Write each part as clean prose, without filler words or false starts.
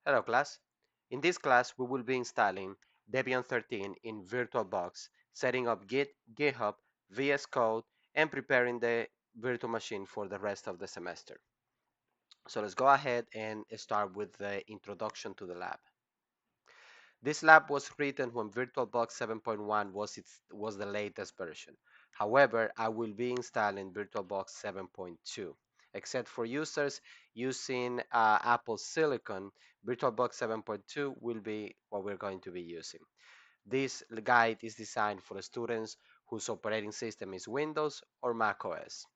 Hello class. In this class we will be installing Debian 13 in Virtualbox, setting up Git, GitHub, VS Code, and preparing the virtual machine for the rest of the semester. So let's go ahead and start with the introduction to the lab. This lab was written when Virtualbox 7.1 was the latest version. However, I will be installing Virtualbox 7.2. Except for users using Apple Silicon, Virtualbox 7.2 will be what we're going to be using. This guide is designed for students whose operating system is Windows or Mac OS.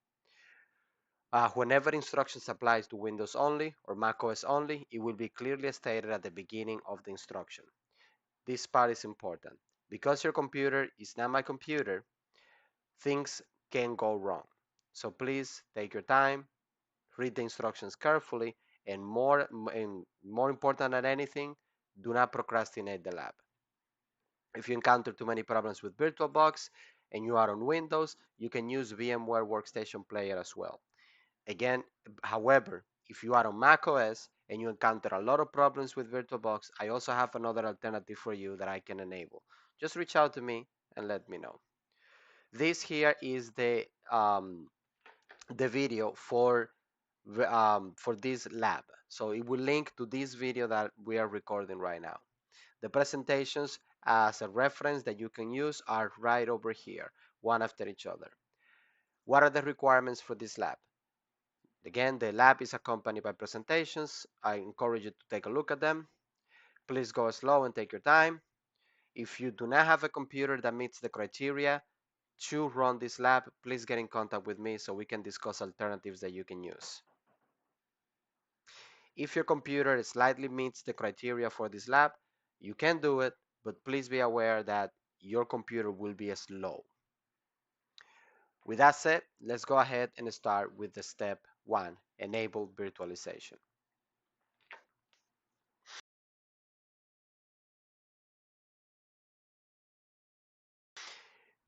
Whenever instructions applies to Windows only or Mac OS only, it will be clearly stated at the beginning of the instruction. This part is important. Because your computer is not my computer, things can go wrong. So please take your time, read the instructions carefully, and more important than anything, do not procrastinate the lab. If you encounter too many problems with VirtualBox and you are on Windows, you can use VMware Workstation Player as well. Again, however, if you are on Mac OS and you encounter a lot of problems with VirtualBox, I also have another alternative for you that I can enable. Just reach out to me and let me know. This here is the video for this lab. So it will link to this video that we are recording right now. The presentations as a reference that you can use are right over here, one after each other. What are the requirements for this lab? Again, the lab is accompanied by presentations. I encourage you to take a look at them. Please go slow and take your time. If you do not have a computer that meets the criteria to run this lab, please get in contact with me so we can discuss alternatives that you can use. If your computer slightly meets the criteria for this lab, you can do it, but please be aware that your computer will be slow. With that said, let's go ahead and start with the step 1, enable virtualization.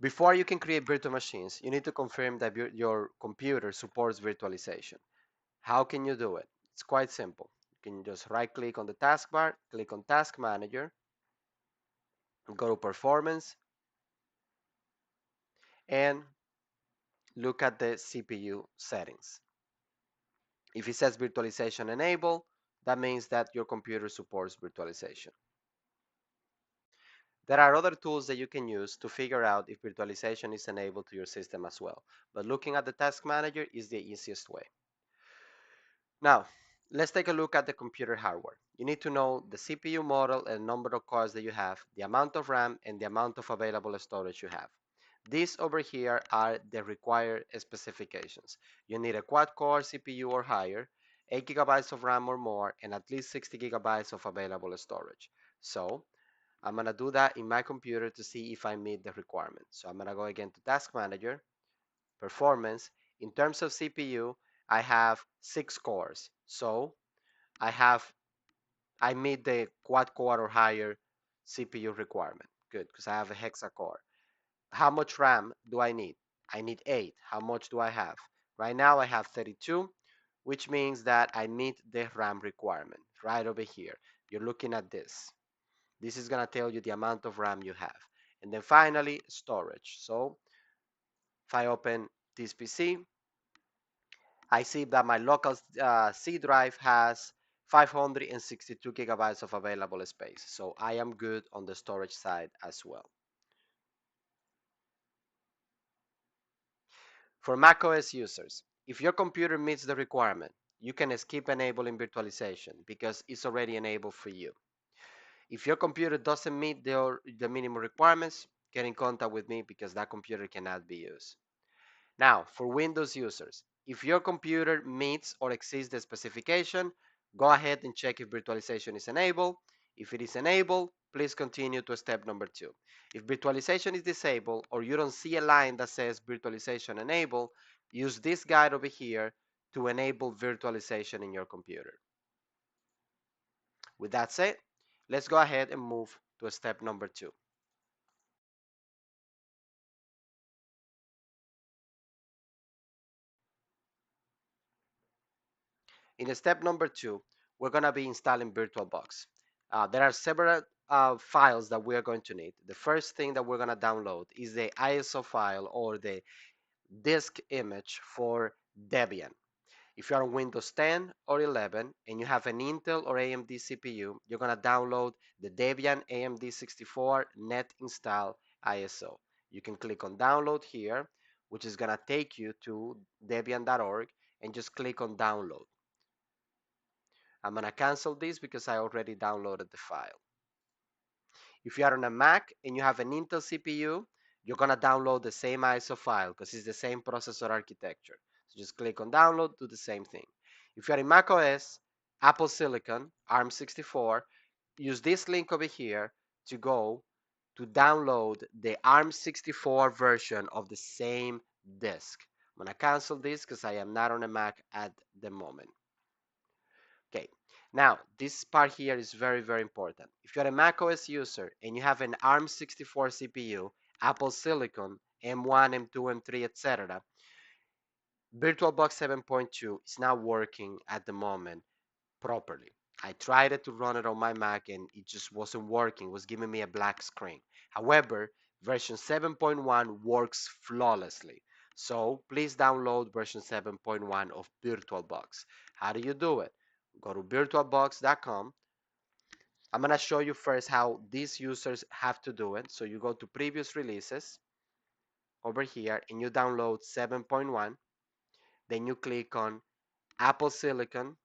Before you can create virtual machines, you need to confirm that your computer supports virtualization. How can you do it? It's quite simple. You can just right click on the taskbar, click on Task Manager, go to Performance, and look at the CPU settings. If it says virtualization enabled, that means that your computer supports virtualization. There are other tools that you can use to figure out if virtualization is enabled to your system as well, but looking at the task manager is the easiest way. Now, let's take a look at the computer hardware. You need to know the CPU model and number of cores that you have, the amount of RAM, and the amount of available storage you have. These over here are the required specifications. You need a quad-core CPU or higher, 8 gigabytes of RAM or more, and at least 60 gigabytes of available storage. So I'm going to do that in my computer to see if I meet the requirements. So I'm going to go again to Task Manager, Performance. In terms of CPU, I have 6 cores. So I meet the quad core or higher CPU requirement. Good, because I have a hexa core. How much RAM do I need? I need 8. How much do I have? Right now I have 32, which means that I meet the RAM requirement right over here. You're looking at this. This is going to tell you the amount of RAM you have. And then finally, storage. So if I open this PC, I see that my local C drive has 562 gigabytes of available space. So I am good on the storage side as well. For macOS users, if your computer meets the requirement, you can skip enabling virtualization because it's already enabled for you. If your computer doesn't meet the minimum requirements, get in contact with me because that computer cannot be used. Now, for Windows users, if your computer meets or exceeds the specification, go ahead and check if virtualization is enabled. If it is enabled, please continue to step number 2. If virtualization is disabled or you don't see a line that says virtualization enabled, use this guide over here to enable virtualization in your computer. With that said, let's go ahead and move to step number 2. In step number 2, we're going to be installing VirtualBox. There are several files that we are going to need. The first thing that we're going to download is the ISO file or the disk image for Debian. If you're on Windows 10 or 11 and you have an Intel or AMD CPU, you're going to download the Debian AMD 64 net install ISO. You can click on download here, which is going to take you to debian.org, and just click on download. I'm going to cancel this because I already downloaded the file. If you are on a Mac and you have an Intel CPU, you're going to download the same ISO file because it's the same processor architecture. So just click on download, do the same thing. If you're in Mac OS, Apple Silicon, ARM64, use this link over here to go to download the ARM64 version of the same disk. I'm going to cancel this because I am not on a Mac at the moment. Okay, now this part here is very, very important. If you're a macOS user and you have an ARM64 CPU, Apple Silicon, M1, M2, M3, etc., VirtualBox 7.2 is not working at the moment properly. I tried it to run it on my Mac and it just wasn't working. It was giving me a black screen. However, version 7.1 works flawlessly. So please download version 7.1 of VirtualBox. How do you do it? Go to virtualbox.com. I'm going to show you first how these users have to do it. So you go to previous releases over here and you download 7.1. Then you click on Apple Silicon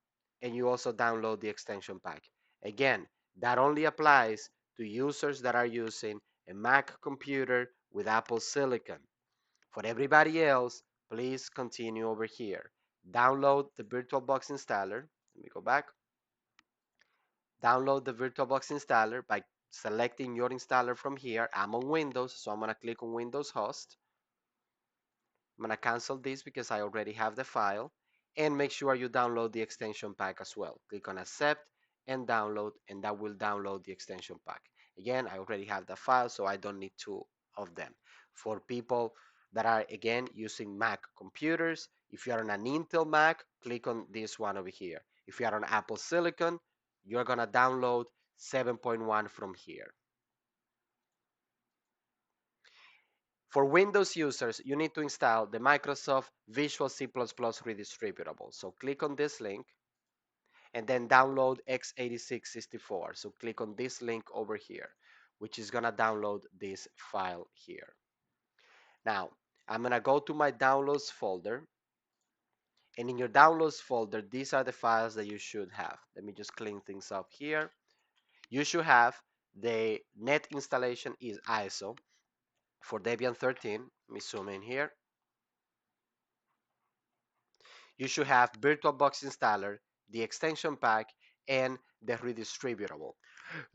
and you also download the extension pack. Again, that only applies to users that are using a Mac computer with Apple Silicon. For everybody else, please continue over here. Download the VirtualBox installer. Let me go back. Download the VirtualBox installer by selecting your installer from here. I'm on Windows, so I'm going to click on Windows Host. I'm going to cancel this because I already have the file, and make sure you download the extension pack as well. Click on accept and download, and that will download the extension pack. Again, I already have the file, so I don't need two of them. For people that are, again, using Mac computers, if you're on an Intel Mac, click on this one over here. If you are on Apple Silicon, you're going to download 7.1 from here. For Windows users, you need to install the Microsoft Visual C++ Redistributable. So click on this link and then download x86-64. So click on this link over here, which is going to download this file here. Now, I'm going to go to my downloads folder. And in your downloads folder, these are the files that you should have. Let me just clean things up here. You should have the net installation is ISO for Debian 13. Let me zoom in here. You should have VirtualBox installer, the extension pack, and the redistributable.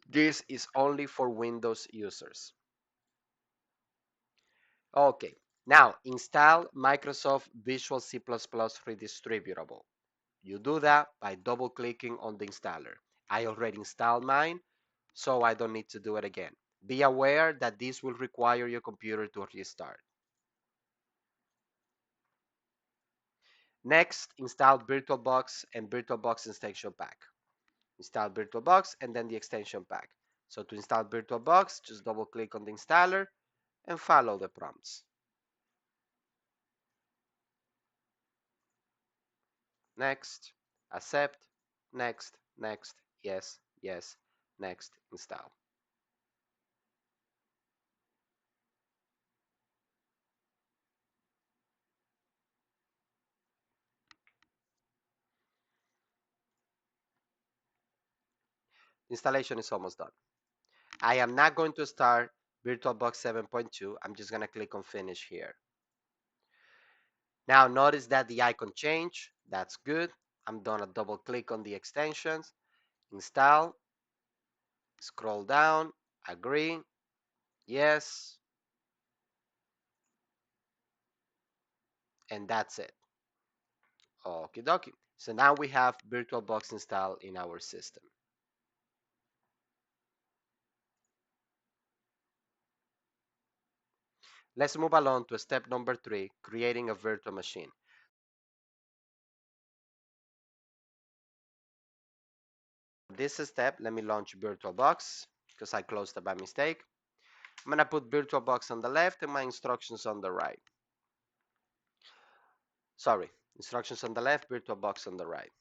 This is only for Windows users. Okay, now install Microsoft Visual C++ Redistributable. You do that by double clicking on the installer. I already installed mine, so I don't need to do it again. Be aware that this will require your computer to restart. Next, install VirtualBox and VirtualBox extension pack. Install VirtualBox and then the extension pack. So to install VirtualBox, just double click on the installer and follow the prompts. Next, accept, next, next, yes, yes, next, install. Installation is almost done. I am not going to start VirtualBox 7.2. I'm just going to click on finish here. Now notice that the icon changed. That's good. I'm going to double click on the extensions, install, scroll down, agree, yes, and that's it. Okie dokie. So now we have VirtualBox installed in our system. Let's move along to step number 3, creating a virtual machine. This step, let me launch VirtualBox because I closed it by mistake. I'm gonna put VirtualBox on the left and my instructions on the right. Sorry, instructions on the left, VirtualBox on the right.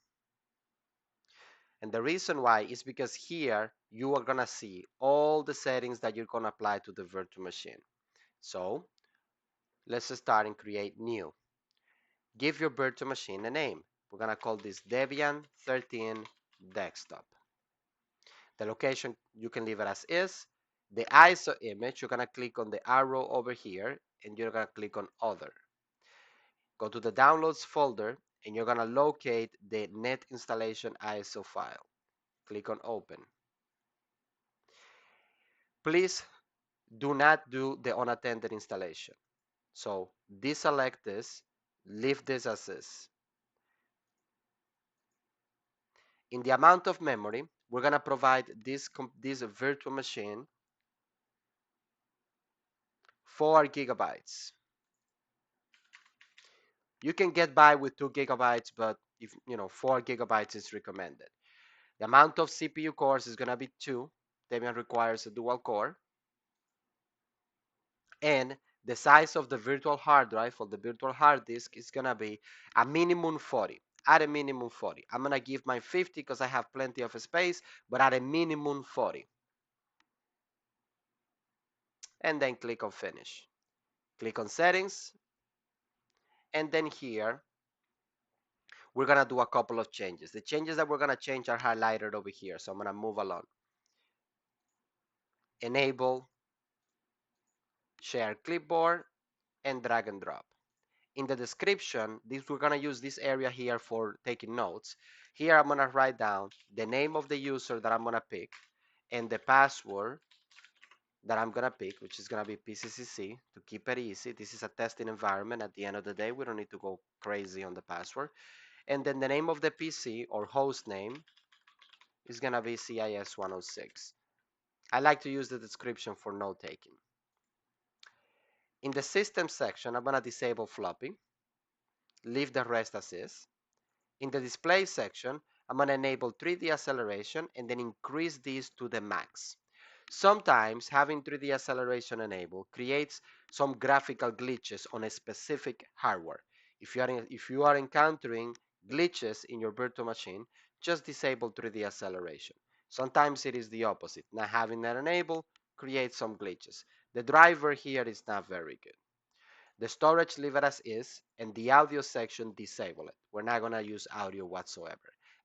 And the reason why is because here you are gonna see all the settings that you're gonna apply to the virtual machine. So let's start and create new. Give your virtual machine a name. We're gonna call this Debian 13 desktop. The location you can leave it as is. The ISO image, you're gonna click on the arrow over here and you're gonna click on other. Go to the downloads folder and you're gonna locate the net installation ISO file. Click on open. Please do not do the unattended installation. So deselect this, leave this as is. In the amount of memory, we're gonna provide this virtual machine 4 gigabytes. You can get by with 2 gigabytes, but if 4 gigabytes is recommended. The amount of CPU cores is gonna be 2. Debian requires a dual core. And the size of the virtual hard drive or the virtual hard disk is gonna be a minimum 40. At a minimum 40. I'm gonna give my 50 because I have plenty of space, but at a minimum 40. And then click on finish. Click on settings, and then here we're gonna do a couple of changes. The changes that we're gonna change are highlighted over here, so I'm gonna move along. Enable share clipboard and drag and drop. In the description, we're gonna use this area here for taking notes. Here I'm gonna write down the name of the user that I'm gonna pick and the password that I'm gonna pick, which is gonna be PCCC to keep it easy. This is a testing environment. At the end of the day, we don't need to go crazy on the password. And then the name of the PC or host name is gonna be CIS 106. I like to use the description for note taking. In the system section, I'm gonna disable floppy, leave the rest as is. In the display section, I'm going to enable 3D acceleration and then increase this to the max. Sometimes having 3D acceleration enabled creates some graphical glitches on a specific hardware. If you are encountering glitches in your virtual machine, just disable 3D acceleration. Sometimes it is the opposite. Not having that enabled creates some glitches. The driver here is not very good. The storage leave it as is, and the audio section disable it. We're not going to use audio whatsoever.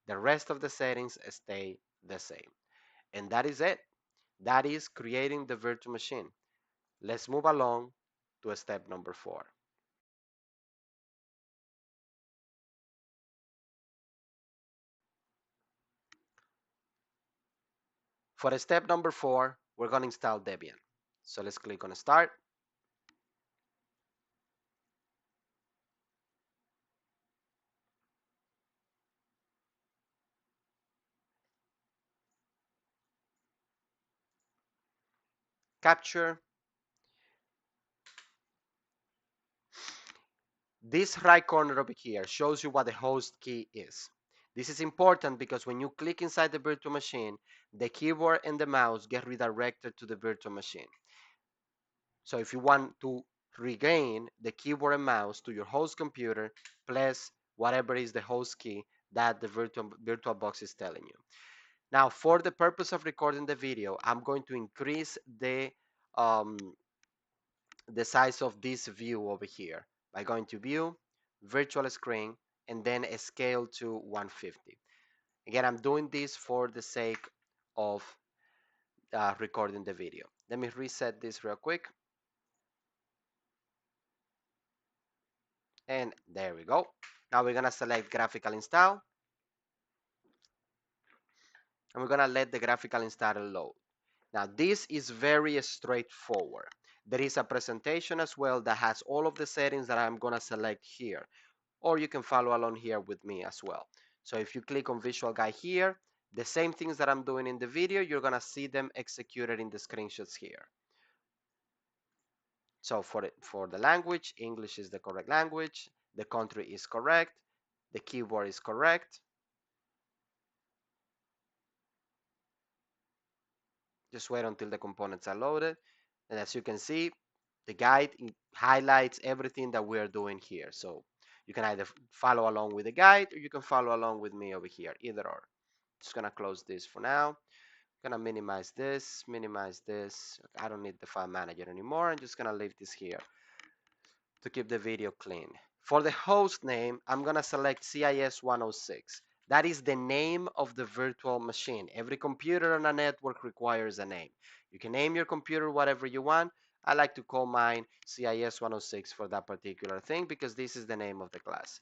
The rest of the settings stay the same. And that is it. That is creating the virtual machine. Let's move along to step number 4. For step number 4, we're going to install Debian. So let's click on Start. Capture. This right corner over here shows you what the host key is. This is important because when you click inside the virtual machine, the keyboard and the mouse get redirected to the virtual machine. So if you want to regain the keyboard and mouse to your host computer, press whatever is the host key that the VirtualBox is telling you. Now, for the purpose of recording the video, I'm going to increase um, the size of this view over here by going to View, Virtual Screen, and then scale to 150. Again, I'm doing this for the sake of recording the video. Let me reset this real quick. And there we go. Now we're gonna select graphical install, and we're gonna let the graphical installer load. Now this is very straightforward. There is a presentation as well that has all of the settings that I'm gonna select here, or you can follow along here with me as well. So if you click on Visual Guide here, the same things that I'm doing in the video, you're gonna see them executed in the screenshots here. So for the language, English is the correct language, the country is correct, the keyboard is correct, Just wait until the components are loaded. And as you can see, the guide highlights everything that we are doing here. So you can either follow along with the guide or you can follow along with me over here, either or. Just gonna close this for now. Gonna minimize this, minimize this. I don't need the file manager anymore. I'm just gonna leave this here to keep the video clean. For the host name, I'm gonna select CIS 106. That is the name of the virtual machine. Every computer on a network requires a name. You can name your computer whatever you want. I like to call mine CIS 106 for that particular thing because this is the name of the class.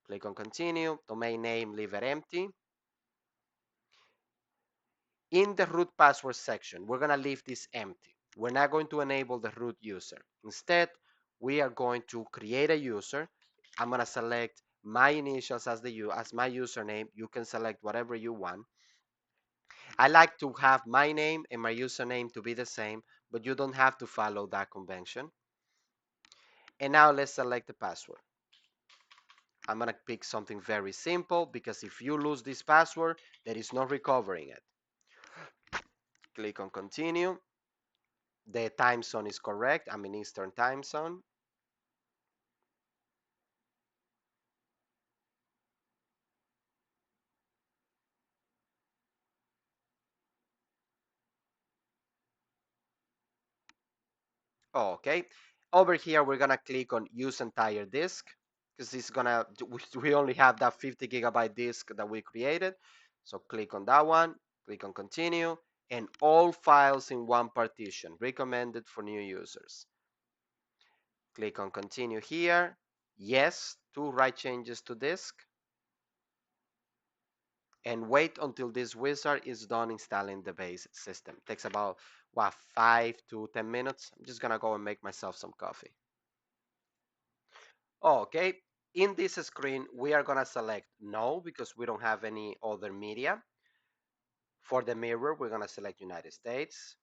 Click on continue, domain name, leave it empty. In the root password section, we're gonna leave this empty. We're not going to enable the root user. Instead, we are going to create a user. I'm gonna select my initials as my username. You can select whatever you want. I like to have my name and my username to be the same, but you don't have to follow that convention. And now let's select the password. I'm gonna pick something very simple because if you lose this password, there is no recovering it. Click on continue. The time zone is correct. I'm in Eastern time zone. Okay. Over here, we're gonna click on use entire disk because it's gonna, we only have that 50 gigabyte disk that we created. So click on that one, click on continue, and all files in one partition, recommended for new users. Click on continue here. Yes, to write changes to disk. And wait until this wizard is done installing the base system. It takes about, what, 5 to 10 minutes. I'm just gonna go and make myself some coffee. Okay, in this screen, we are gonna select no because we don't have any other media. For the mirror, we're gonna select United States,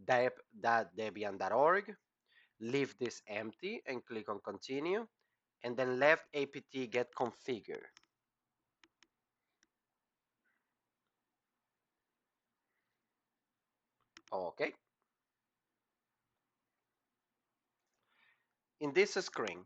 debian.org, leave this empty and click on continue, and then left apt get configure. Okay. In this screen,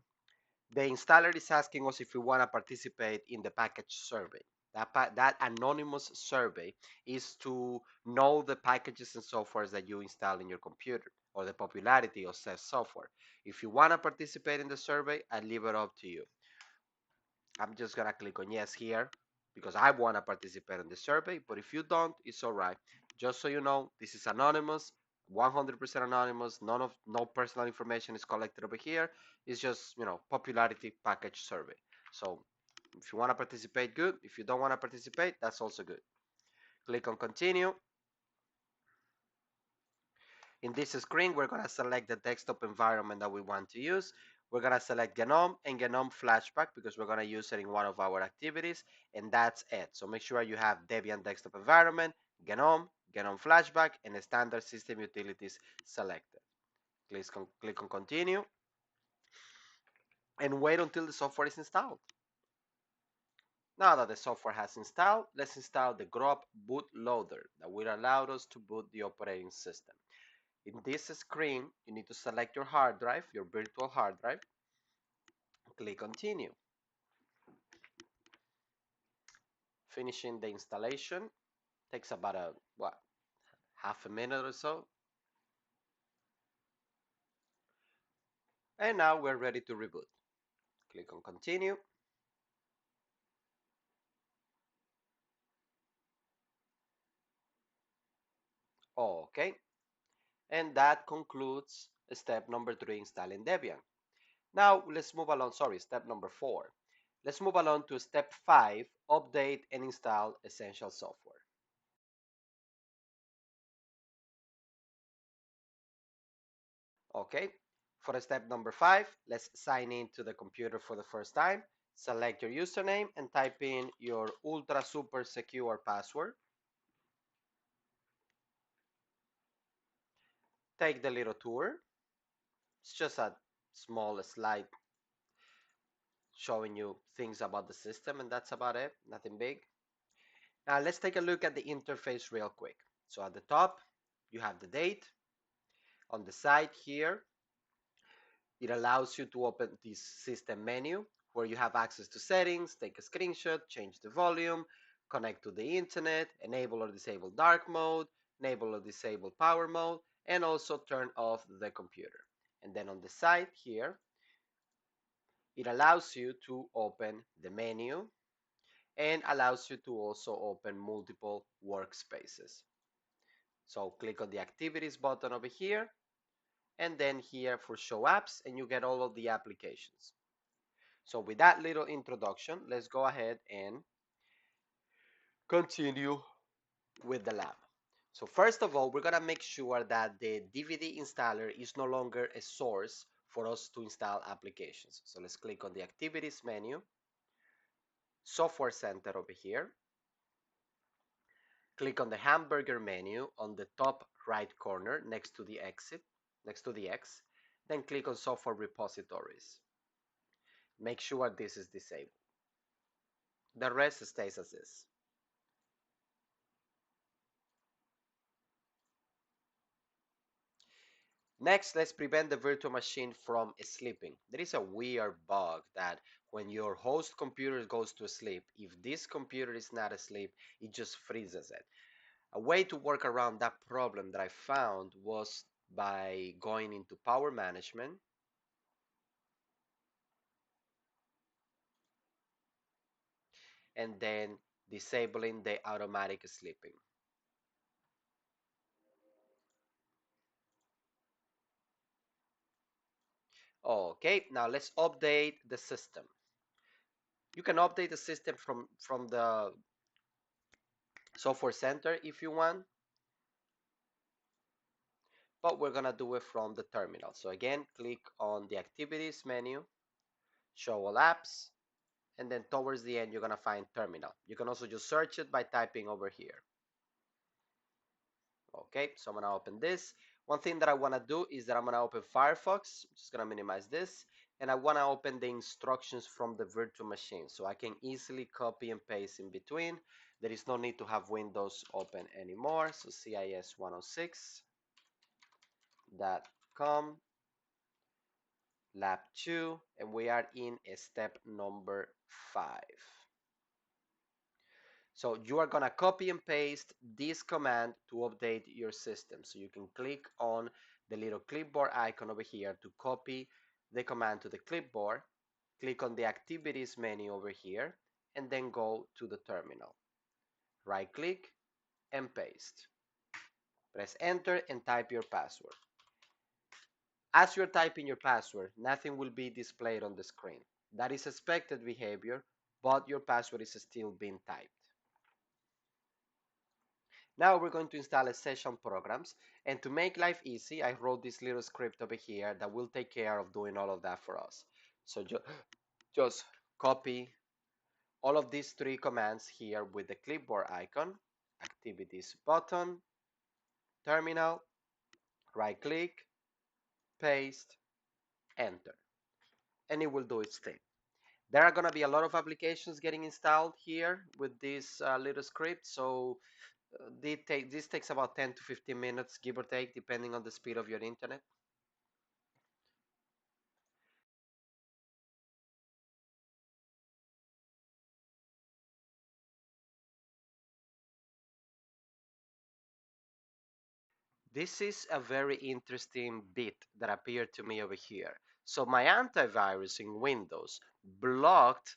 the installer is asking us if we want to participate in the package survey. That anonymous survey is to know the packages and softwares that you install in your computer or the popularity of said software. If you want to participate in the survey, I leave it up to you. I'm just gonna click on yes here because I want to participate in the survey, but if you don't, it's all right. Just so you know, this is anonymous, 100% anonymous. No personal information is collected over here. It's just, popularity package survey. So if you want to participate, good. If you don't want to participate, that's also good. Click on continue. In this screen, we're going to select the desktop environment that we want to use. We're going to select GNOME and GNOME Flashback because we're going to use it in one of our activities, and that's it. So make sure you have Debian desktop environment, GNOME, GNOME Flashback, and the standard system utilities selected. Click on continue and wait until the software is installed. Now that the software has installed, let's install the grub bootloader that will allow us to boot the operating system. In this screen, you need to select your hard drive, your virtual hard drive. Click continue. Finishing the installation takes about half a minute or so. And now we're ready to reboot. Click on continue. Okay. And that concludes step number 3, installing Debian. Now let's move along, step number 4. Let's move along to step 5, update and install essential software. Okay, for step number 5, let's sign in to the computer for the first time. Select your username and type in your ultra super secure password. Take the little tour. It's just a small slide showing you things about the system, and that's about it, nothing big. Now let's take a look at the interface real quick. So at the top, You have the date. On the side here, it allows you to open this system menu where you have access to settings, take a screenshot, change the volume, connect to the internet, enable or disable dark mode, enable or disable power mode, and also turn off the computer. And then on the side here, it allows you to open the menu and allows you to also open multiple workspaces. So click on the activities button over here and then here for show apps and you get all of the applications. So with that little introduction, let's go ahead and continue with the lab. So first of all, we're gonna make sure that the DVD installer is no longer a source for us to install applications. So let's click on the activities menu, software center over here, click on the hamburger menu on the top right corner next to the X, then click on software repositories. Make sure this is disabled. The rest stays as is. Next, let's prevent the virtual machine from sleeping. There is a weird bug that when your host computer goes to sleep, if this computer is not asleep, it just freezes it. A way to work around that problem that I found was by going into power management and then disabling the automatic sleeping. Okay, now let's update the system. You can update the system from the software center if you want, but we're gonna do it from the terminal. So again, click on the activities menu, show all apps, and then towards the end, you're gonna find terminal. You can also just search it by typing over here. Okay, so I'm gonna open this. One thing that I wanna do is that I'm gonna open Firefox. I'm just gonna minimize this. And I wanna open the instructions from the virtual machine so I can easily copy and paste in between. There is no need to have Windows open anymore. So cis106.com lab 2 and we are in step number 5. So you are going to copy and paste this command to update your system. So you can click on the little clipboard icon over here to copy the command to the clipboard, click on the activities menu over here, and then go to the terminal. Right click and paste. Press enter and type your password. As you're typing your password, nothing will be displayed on the screen. That is expected behavior, but your password is still being typed. Now we're going to install a session programs, and to make life easy, I wrote this little script over here that will take care of doing all of that for us. So just copy all of these 3 commands here with the clipboard icon, activities button, terminal, right click, paste, enter, and it will do its thing. There are going to be a lot of applications getting installed here with this little script, so this takes about 10 to 15 minutes, give or take, depending on the speed of your internet. This is a very interesting bit that appeared to me over here. So my antivirus in Windows blocked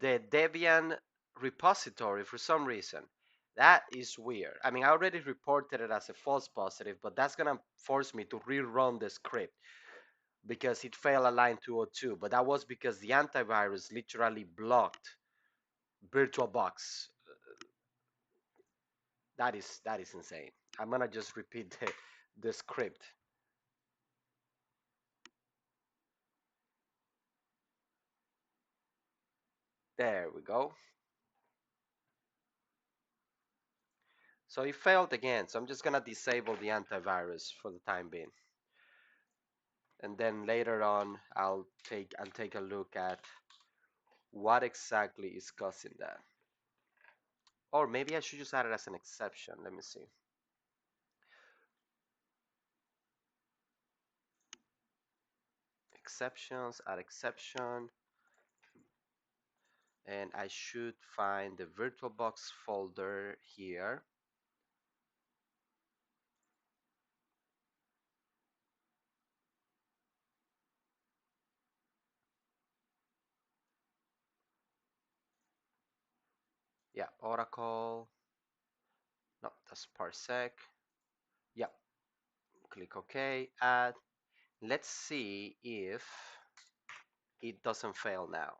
the Debian repository for some reason. That is weird. I mean, I already reported it as a false positive, but that's gonna force me to rerun the script because it failed at line 202. But that was because the antivirus literally blocked Virtualbox. That is insane. I'm gonna just repeat the script. There we go. So it failed again. So I'm just gonna disable the antivirus for the time being. And then later on I'll take a look at what exactly is causing that. Or maybe I should just add it as an exception. Let me see. exceptions, add exception, and I should find the VirtualBox folder here. Yeah, Oracle. No, that's parsec. Yeah, click OK, add. Let's see if it doesn't fail now.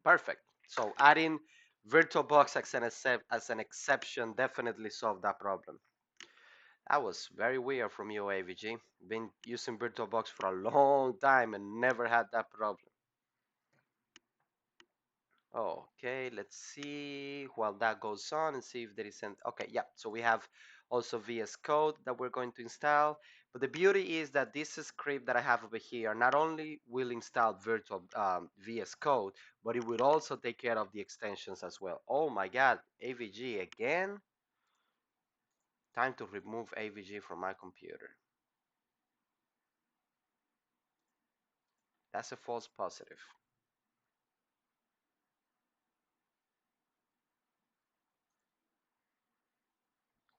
Perfect. So adding VirtualBox as an exception definitely solved that problem. That was very weird from you, AVG. Been using VirtualBox for a long time and never had that problem. Okay, let's see while that goes on and see if there is an okay, yeah, so we have also VS Code that we're going to install. But the beauty is that this script that I have over here not only will install virtual VS Code, but it will also take care of the extensions as well. Oh my God, AVG again? Time to remove AVG from my computer. That's a false positive.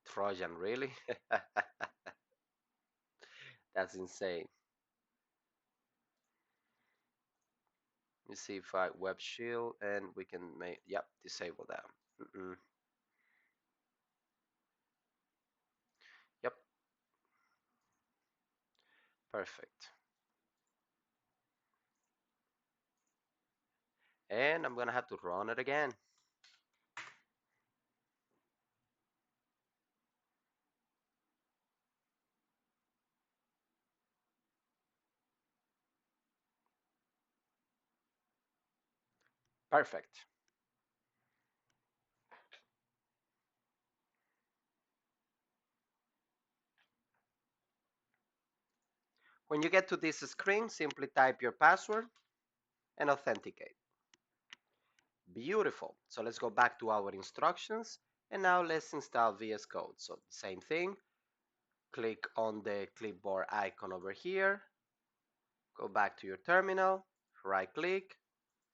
Trojan, really? That's insane. Let me see if I web shield and we can make, yep, disable that. Yep, perfect. And I'm gonna have to run it again. Perfect. When you get to this screen, simply type your password and authenticate. Beautiful. So let's go back to our instructions and now let's install VS Code. So same thing, click on the clipboard icon over here, go back to your terminal, right click,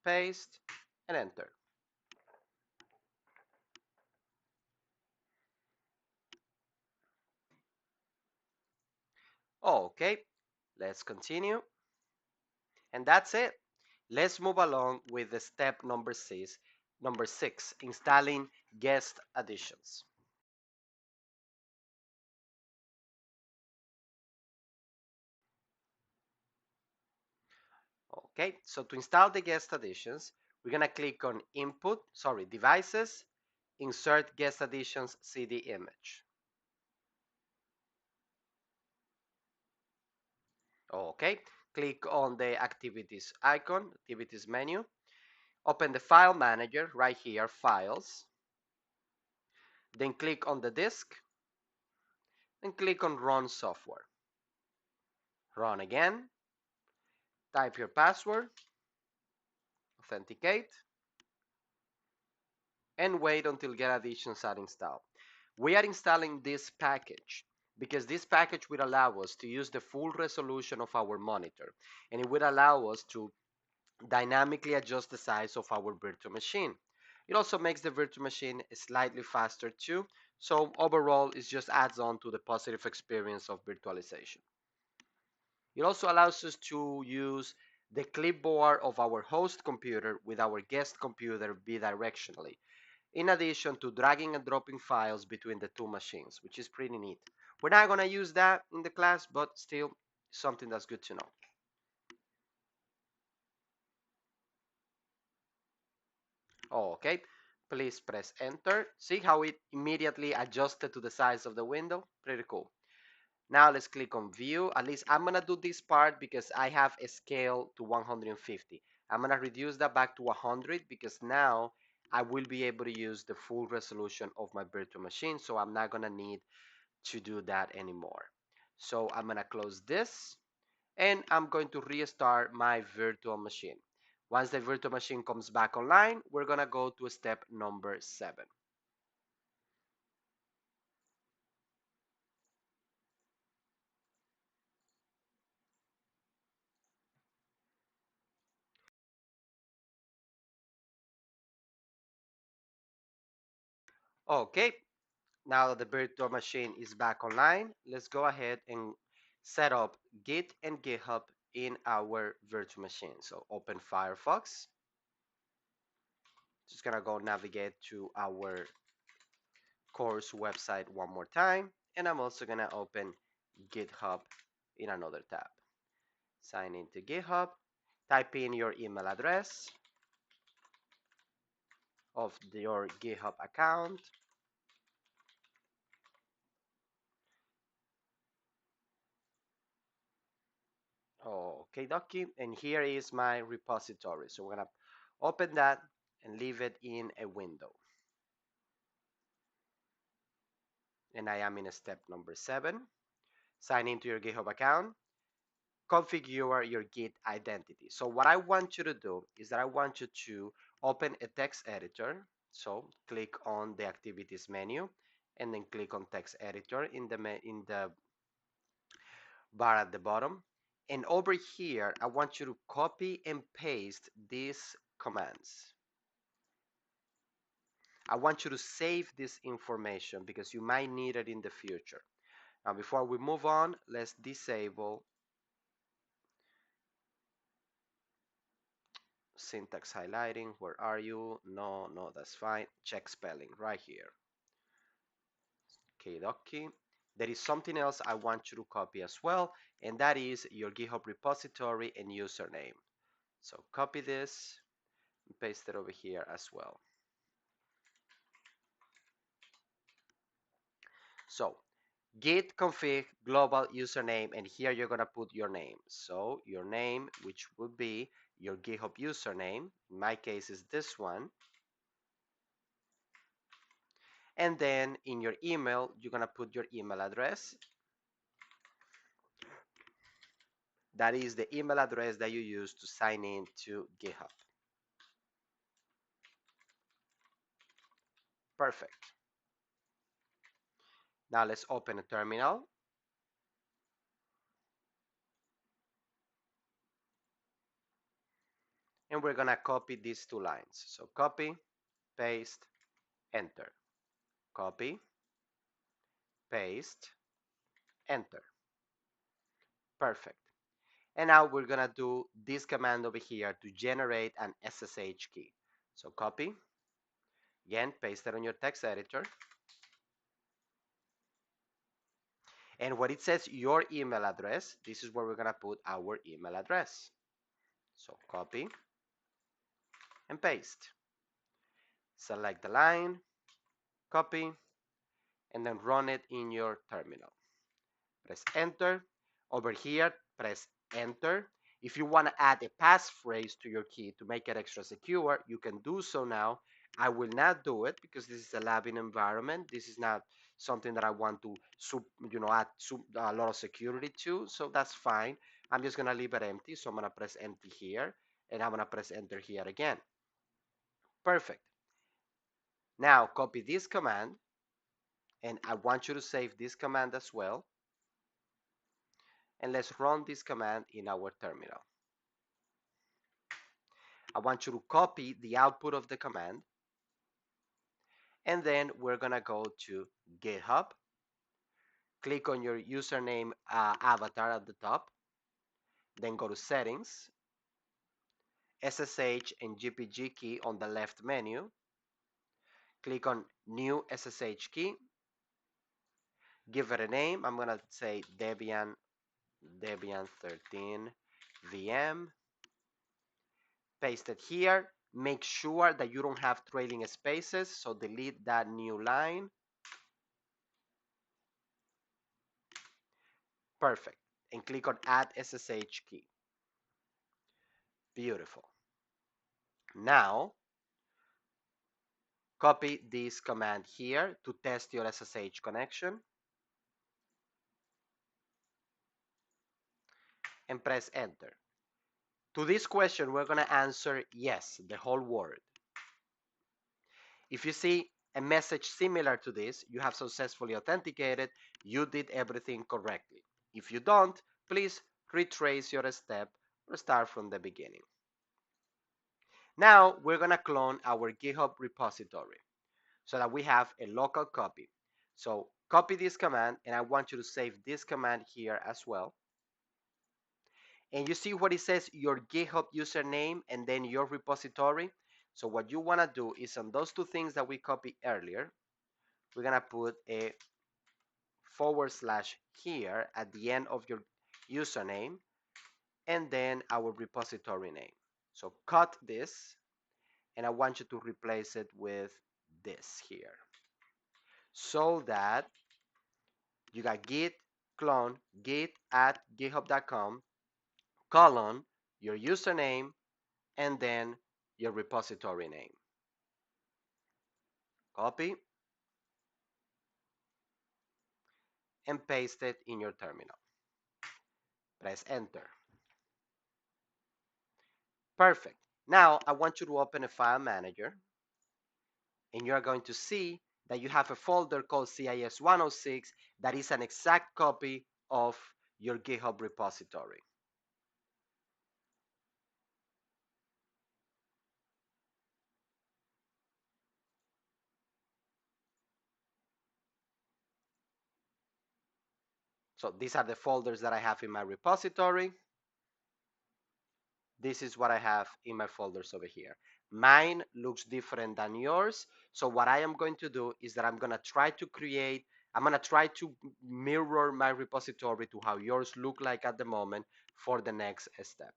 paste, and enter. Okay, let's continue. And that's it. Let's move along with the step number six, installing guest additions. Okay, so to install the guest additions, we're gonna click on Devices, Insert Guest Additions CD Image. Okay, click on the Activities icon, Activities menu, open the File Manager right here, Files, then click on the disk, and click on Run Software. Run again, type your password, authenticate, and wait until Get Additions are installed. We are installing this package because this package will allow us to use the full resolution of our monitor, and it will allow us to dynamically adjust the size of our virtual machine. It also makes the virtual machine slightly faster too, so overall it just adds on to the positive experience of virtualization. It also allows us to use the clipboard of our host computer with our guest computer bidirectionally, in addition to dragging and dropping files between the two machines, which is pretty neat. We're not going to use that in the class, but still something that's good to know. Okay, please press enter. See how it immediately adjusted to the size of the window? Pretty cool. Now let's click on view. At least I'm gonna do this part because I have a scale to 150. I'm gonna reduce that back to 100 because now I will be able to use the full resolution of my virtual machine, so I'm not gonna need to do that anymore. So I'm gonna close this and I'm going to restart my virtual machine. Once the virtual machine comes back online, we're gonna go to step number 7. Okay, now that the virtual machine is back online, let's go ahead and set up Git and GitHub in our virtual machine. So open Firefox. Just gonna go navigate to our course website one more time, and I'm also gonna open GitHub in another tab. Sign into GitHub, type in your email address of your GitHub account. Okay, dokie, and here is my repository. So we're gonna open that and leave it in a window. And I am in step number 7. Sign into your GitHub account, configure your Git identity. So what I want you to do is that I want you to open a text editor. So click on the activities menu and then click on text editor in the bar at the bottom. And over here, I want you to copy and paste these commands. I want you to save this information because you might need it in the future. Now, before we move on, let's disable syntax highlighting. Where are you? No, that's fine. Check spelling right here. Okay, dokie. There is something else I want you to copy as well, and that is your GitHub repository and username. So copy this and paste it over here as well. So git config global username, and here you're gonna put your name. So your name, which would be your GitHub username, in my case is this one. And then in your email, you're gonna put your email address. That is the email address that you use to sign in to GitHub. Perfect. Now let's open a terminal. And we're gonna copy these 2 lines. So copy, paste, enter. Copy, paste, enter. Perfect. And now we're gonna do this command over here to generate an SSH key. So copy, again, paste it on your text editor. And when it says your email address, this is where we're gonna put our email address. So copy and paste. Select the line, copy, and then run it in your terminal. Press enter. Over here, press enter. If you want to add a passphrase to your key to make it extra secure, you can do so now. I will not do it because this is a labbing environment. This is not something that I want to add a lot of security to, so that's fine. I'm just gonna leave it empty, so I'm gonna press empty here, and I'm gonna press enter here again. Perfect. Now copy this command, and I want you to save this command as well. And let's run this command in our terminal. I want you to copy the output of the command, and then we're gonna go to GitHub, click on your username avatar at the top, then go to settings, SSH and GPG key on the left menu, click on new SSH key, give it a name. I'm gonna say Debian 13 VM, paste it here. Make sure that you don't have trailing spaces, so delete that new line. Perfect. And click on add SSH key. Beautiful. Now, copy this command here to test your SSH connection. and press enter. To this question, we're going to answer yes, the whole word. If you see a message similar to this, you have successfully authenticated, you did everything correctly. If you don't, please retrace your step or start from the beginning. Now we're going to clone our GitHub repository so that we have a local copy. So copy this command, and I want you to save this command here as well. And you see what it says, your GitHub username and then your repository. So what you want to do is on those two things that we copied earlier, we're going to put a / here at the end of your username and then our repository name. So cut this, and I want you to replace it with this here so that you got git clone git at github.com colon your username and then your repository name. Copy and paste it in your terminal. Press enter. Perfect. Now I want you to open a file manager, and you're going to see that you have a folder called CIS106 that is an exact copy of your GitHub repository. So these are the folders that I have in my repository. This is what I have in my folders over here. Mine looks different than yours. So what I am going to do is that I'm going to try to mirror my repository to how yours look like at the moment for the next step.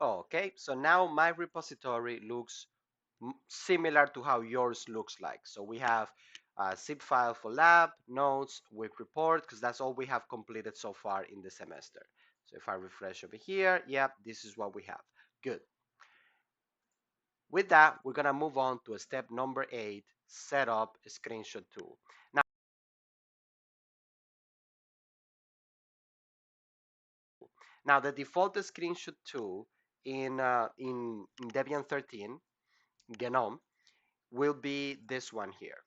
Okay, so now my repository looks similar to how yours looks like. So we have a zip file for lab, notes, week report, because that's all we have completed so far in the semester. So if I refresh over here, yep, this is what we have. Good. With that, we're going to move on to step number 8, set up a screenshot tool. Now the default screenshot tool in Debian 13, GNOME, will be this one here.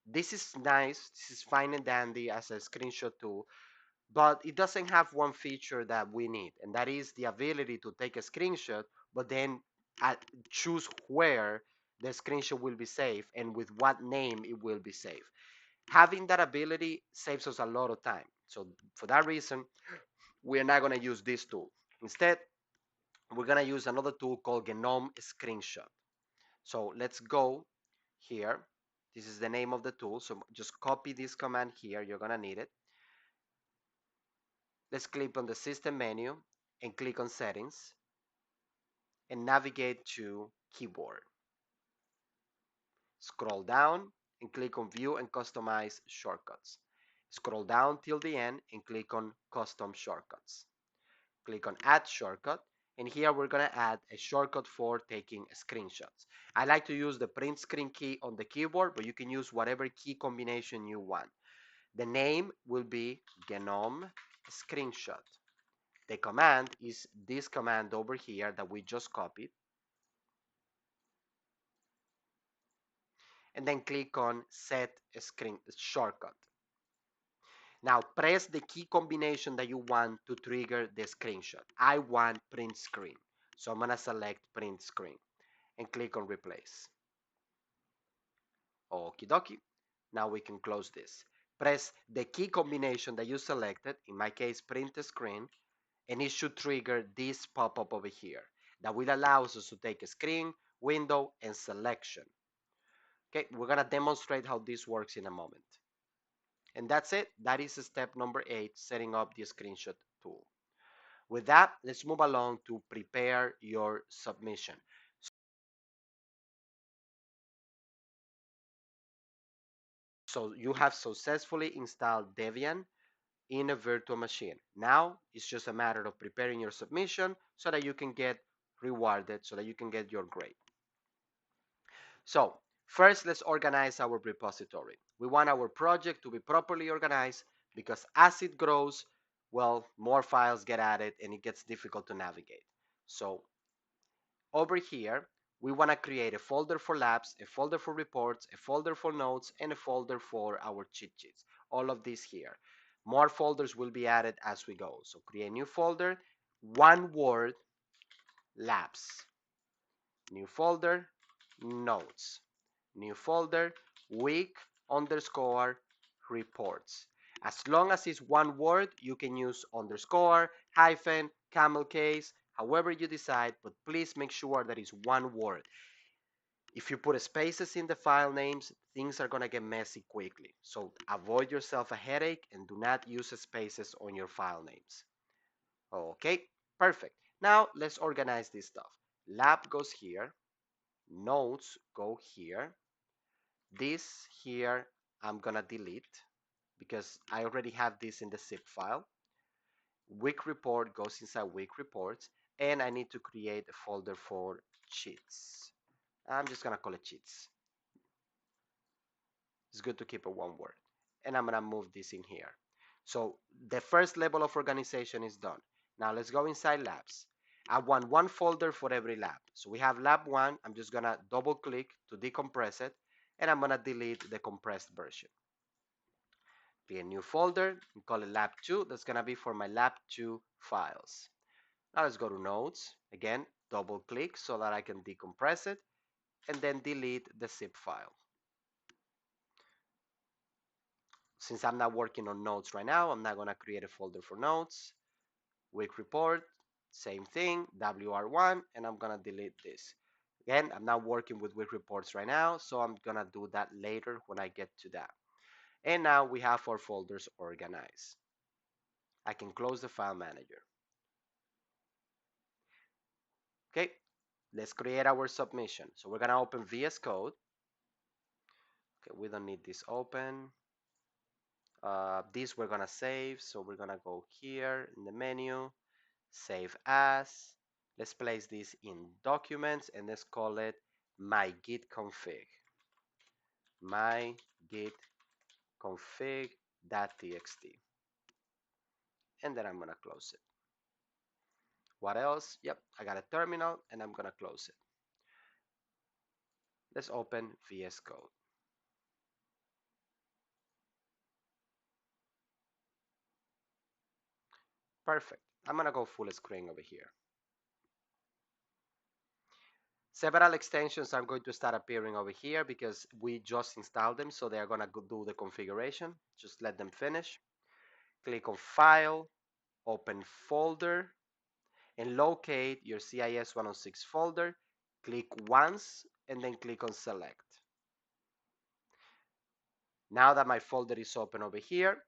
This is nice, this is fine and dandy as a screenshot tool, but it doesn't have one feature that we need, and that is the ability to take a screenshot, but then choose where the screenshot will be saved and with what name it will be saved. Having that ability saves us a lot of time. So for that reason, we're not going to use this tool. Instead, we're going to use another tool called GNOME Screenshot. So let's go here. This is the name of the tool. So just copy this command here. You're going to need it. Let's click on the system menu and click on settings and navigate to keyboard. Scroll down and click on view and customize shortcuts. Scroll down till the end and click on custom shortcuts. Click on add shortcut, and here we're going to add a shortcut for taking screenshots. I like to use the print screen key on the keyboard, but you can use whatever key combination you want. The name will be GNOME Screenshot. The command is this command over here that we just copied. And then click on set screen shortcut. Now press the key combination that you want to trigger the screenshot. I want print screen. So I'm going to select print screen and click on replace. Okie dokie. Now we can close this. Press the key combination that you selected, in my case print screen, and it should trigger this pop-up over here that will allow us to take a screen, window, and selection. Okay, we're going to demonstrate how this works in a moment. And that's it. That is step number 8, setting up the screenshot tool. With that, let's move along to prepare your submission. So you have successfully installed Debian in a virtual machine. Now it's just a matter of preparing your submission so that you can get rewarded, so that you can get your grade. So first, let's organize our repository. We want our project to be properly organized because as it grows, well, more files get added and it gets difficult to navigate. So over here, we want to create a folder for labs, a folder for reports, a folder for notes, and a folder for our cheat sheets. All of these here. More folders will be added as we go. So create new folder, one word, labs. New folder, notes. New folder, week underscore reports. As long as it's one word, you can use underscore, hyphen, camel case, however you decide, but please make sure that it's one word. If you put spaces in the file names, things are going to get messy quickly. So avoid yourself a headache and do not use spaces on your file names. Okay, perfect. Now let's organize this stuff. Lab goes here. Notes go here. This here I'm gonna delete because I already have this in the zip file. Week report goes inside week reports, and I need to create a folder for cheats. I'm just gonna call it cheats. It's good to keep it one word. And I'm gonna move this in here. So the first level of organization is done. Now let's go inside labs. I want one folder for every lab. So we have lab 1. I'm just gonna double click to decompress it, and I'm gonna delete the compressed version. Create a new folder and call it lab 2. That's gonna be for my lab 2 files. Now let's go to notes. Again, double click so that I can decompress it, and then delete the zip file. Since I'm not working on notes right now, I'm not gonna create a folder for notes. Week report, same thing, WR1, and I'm gonna delete this. Again, I'm not working with week reports right now, so I'm gonna do that later when I get to that. And now we have our folders organized. I can close the file manager. Okay, let's create our submission. So we're gonna open VS Code. Okay, we don't need this open. This we're gonna save, so we're gonna go here in the menu, save as. Let's place this in documents and let's call it my git config. My git config.txt. And then I'm gonna close it. What else? Yep, I got a terminal and I'm gonna close it. Let's open VS Code. Perfect. I'm gonna go full screen over here. Several extensions are going to start appearing over here because we just installed them, so they are gonna do the configuration. Just let them finish. Click on File, open Folder, and locate your CIS 106 folder. Click once and then click on Select. Now that my folder is open over here,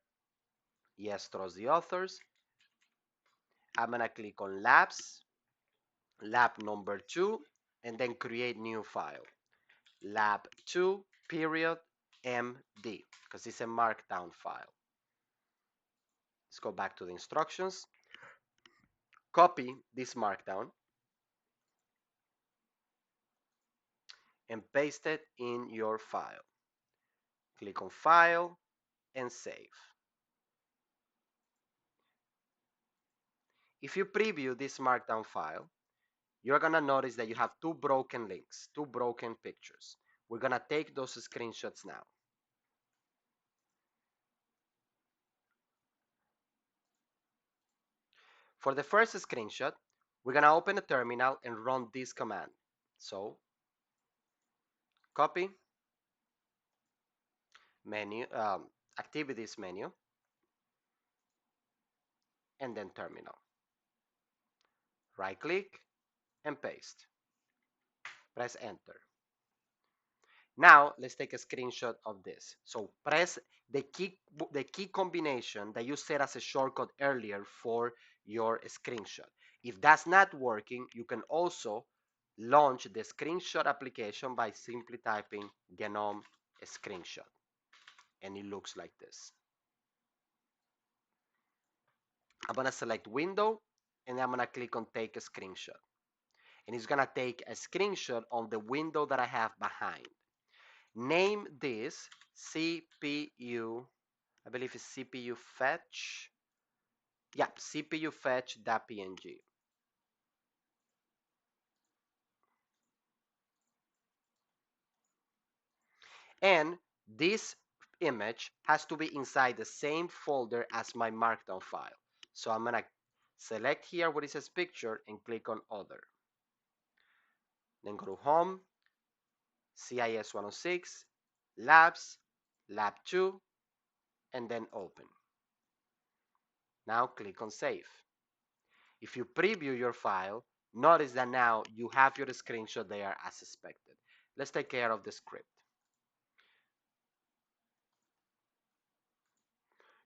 yes, trust the authors. I'm gonna click on Labs, lab number 2, and then create new file. Lab 2 period MD, because it's a markdown file. Let's go back to the instructions. Copy this markdown and paste it in your file. Click on File and Save. If you preview this markdown file, you're gonna notice that you have two broken links, two broken pictures. We're gonna take those screenshots now. For the first screenshot, we're gonna open a terminal and run this command. So, copy, menu, activities menu, and then terminal. Right click and paste. Press enter. Now let's take a screenshot of this. So press the key combination that you set as a shortcut earlier for your screenshot. If that's not working, you can also launch the screenshot application by simply typing GNOME screenshot, and it looks like this. I'm gonna select window and I'm gonna click on take a screenshot, and it's gonna take a screenshot on the window that I have behind. Name this CPU, I believe it's CPU fetch. Yeah, CPU fetch.png. And this image has to be inside the same folder as my markdown file. So I'm gonna select here where it says picture and click on other. Then go to home, CIS 106, labs, lab 2, and then open. Now click on save. If you preview your file, notice that now you have your screenshot there as expected. Let's take care of the script.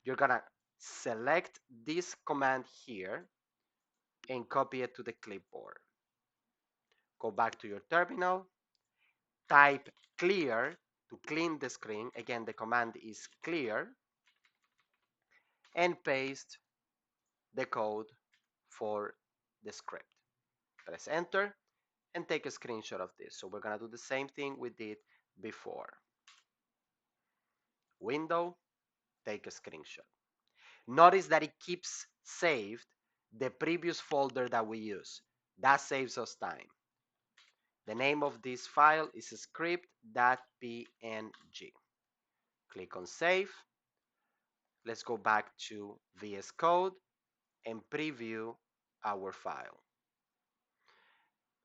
You're gonna select this command here and copy it to the clipboard. Go back to your terminal, type clear to clean the screen. Again, the command is clear, and paste the code for the script. Press enter and take a screenshot of this. So we're gonna do the same thing we did before. Window, take a screenshot. Notice that it keeps saved the previous folder that we use. That saves us time. The name of this file is script.png. Click on save. Let's go back to VS Code and preview our file.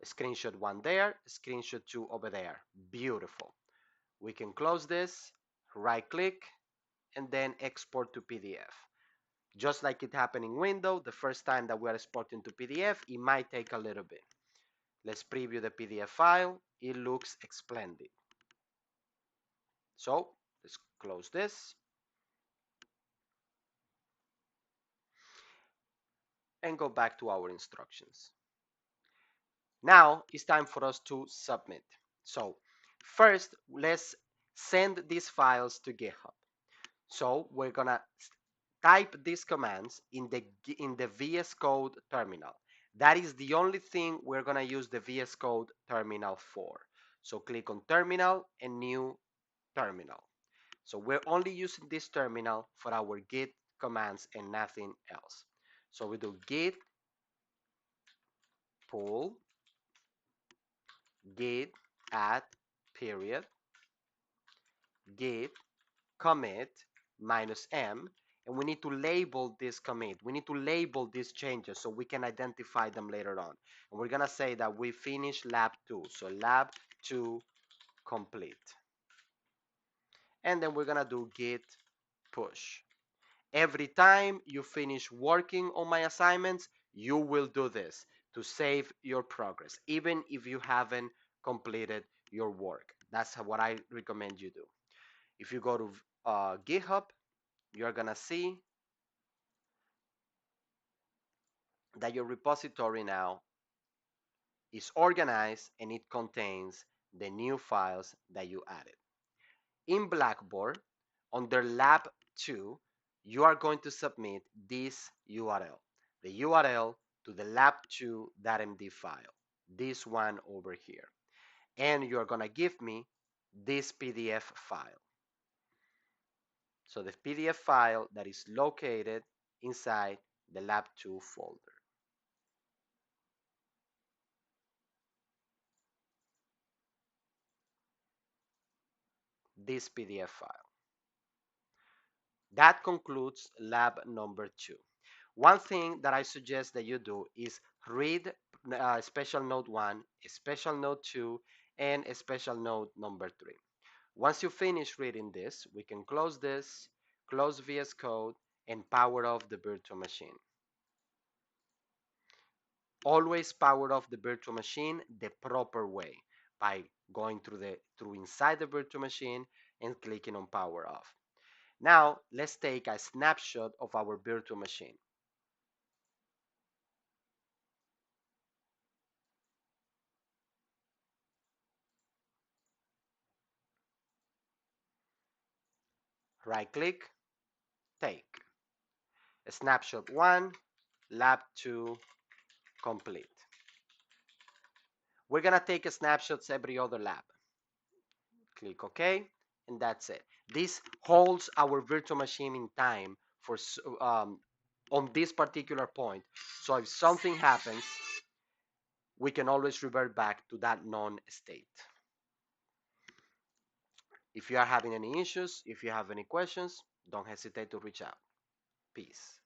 Screenshot 1 there, screenshot 2 over there. Beautiful. We can close this, right click, and then export to PDF. Just like it happened in Windows, the first time that we're exporting to PDF, it might take a little bit. Let's preview the PDF file. It looks splendid. So let's close this and go back to our instructions. Now it's time for us to submit. So first, let's send these files to GitHub. So we're gonna type these commands in the VS Code terminal. That is the only thing we're gonna use the VS Code terminal for. So click on terminal and new terminal. So we're only using this terminal for our git commands and nothing else. So we do git pull git add period git commit -m, and we need to label this commit. We need to label these changes so we can identify them later on. And we're gonna say that we finished lab 2, so lab 2 complete. And then we're gonna do git push. Every time you finish working on my assignments, you will do this to save your progress, even if you haven't completed your work. That's what I recommend you do. If you go to GitHub, you're gonna see that your repository now is organized and it contains the new files that you added. In Blackboard, under Lab 2, you are going to submit this URL, the URL to the lab2.md file, this one over here. And you're going to give me this PDF file. So the PDF file that is located inside the lab 2 folder. This PDF file. That concludes lab number 2. One thing that I suggest that you do is read special note 1, special note 2, and special note number 3. Once you finish reading this, we can close this, close VS Code, and power off the virtual machine. Always power off the virtual machine the proper way by going through inside the virtual machine and clicking on power off. Now let's take a snapshot of our virtual machine. Right click, take. Snapshot 1, lab 2 complete. We're gonna take snapshots every other lab. Click OK, and that's it. This holds our virtual machine in time for on this particular point. So if something happens, we can always revert back to that known state. If you are having any issues, if you have any questions, don't hesitate to reach out. Peace.